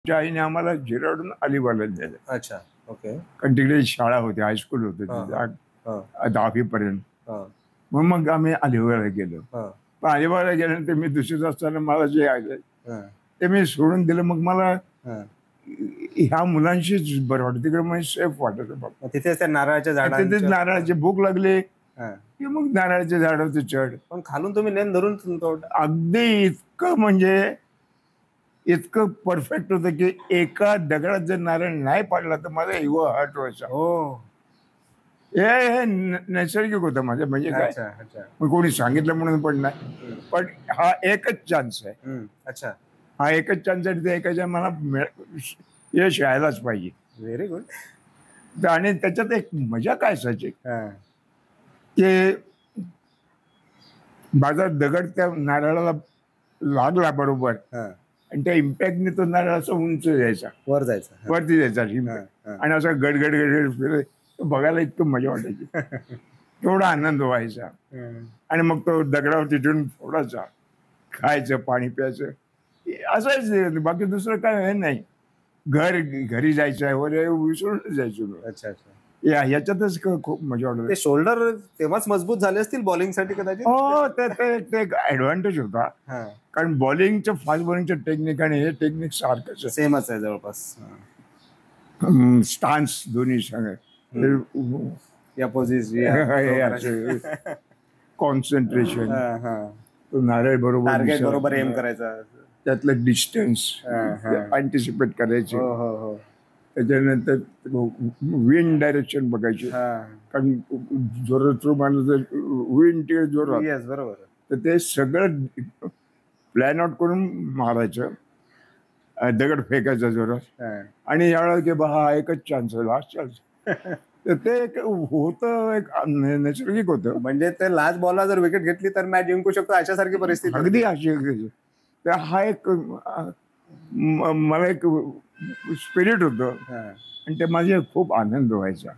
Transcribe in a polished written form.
आमच्या आईने आम्हाला झिरवडून अलिबागला दिलं. अच्छा. ओके. कारण तिकडे शाळा होती, हायस्कूल होतं हां, तिथे हां. 10वी पर्यंत. हां. मग आम्ही अलिबागला गेलो. हां. पण अलिबागला गेल्यानंतर मी दुसरीत असताना मला जे आलं हां. ते मी सोडून दिलं. मग मला हां. ह्या मुलांशीच बरं वाटतं. तिकडे म्हणजे सेफ वाटत बाबा. मग तिथेच त्या नारळाच्या तिथेच झाडांच्या नारळाची भूक लागली हां. की मग नारळाच्या झाडावरती चढ. पण खालून तुम्ही नेम धरून अगदी इतकं म्हणजे इतकं परफेक्ट होतं की एका दगडात जर नारळ नाही पडला तर माझा इगो हर्ट व्हायचा. हो. हे नैसर्गिक होतं माझं. म्हणजे काय, अच्छा, अच्छा. मग कोणी सांगितलं म्हणून पण नाही. पण हा एकच चान्स आहे. अच्छा. हा एकच चान्स आहे. ते एकाच्या मला यश यायलाच पाहिजे. Very good. आणि त्याच्यात एक मजा काय असायची हां. की माझा दगड त्या नारळाला लागला बरोबर हां. आणि त्या इम्पॅक्टने तो नारळ असं उंच जायचा, वर जायचं. वरती जायचा हां. आणि असं गडगड गडगड फिरत बघायला इतकं मजा वाटायची. तेवढा आनंद व्हायचा. आणि मग तो दगडावर तिथून फोडायचा, खायचं, पाणी प्यायचं, असंच. बाकी दुसरं काय हे नाही. घरी जायचं आहे वगैरे विसरून जायचो. अच्छा, अच्छा. याच्यातच खूप मजा वाटत. ते शोल्डर तेव्हाच मजबूत झाले असतील बॉलिंगसाठी कदाचित. हो, ते एक ॲडव्हान्टेज होता. हां. कारण बॉलिंगचं, फास्ट बॉलिंगचं टेक्निक आणि हे टेक्निक सारखंच आहे. सेमच आहे जवळपास. स्टान्स दोन्ही सांगा. या पोझिशन कॉन्सन्ट्रेशन, हां, हां. नारळ बरोबर टार्गेट बरोबर एम करायचा. त्यातलं डिस्टन्स अँटिसिपेट करायचे. हो, हो, हो. त्याच्यानंतर विंड डायरेक्शन बघायचे. कारण जोरात थ्रो मारलं तर विंड तिकडे जोरात. येस, बरोबर. तर ते सगळं प्लॅन आउट करून मारायचं. दगड फेकायचा जोरात. आणि यावेळेला की हा एकच चान्स आहे, लास्ट चान्स. तर ते एक होतं, एक नैसर्गिक होतं. म्हणजे ते लास्ट बॉलला जर विकेट घेतली तर मॅच जिंकू शकतो अशासारखी परिस्थिती. अगदी अशी. तर हा एक मला एक स्पिरिट होतं आणि ते माझे खूप आनंद व्हायचा.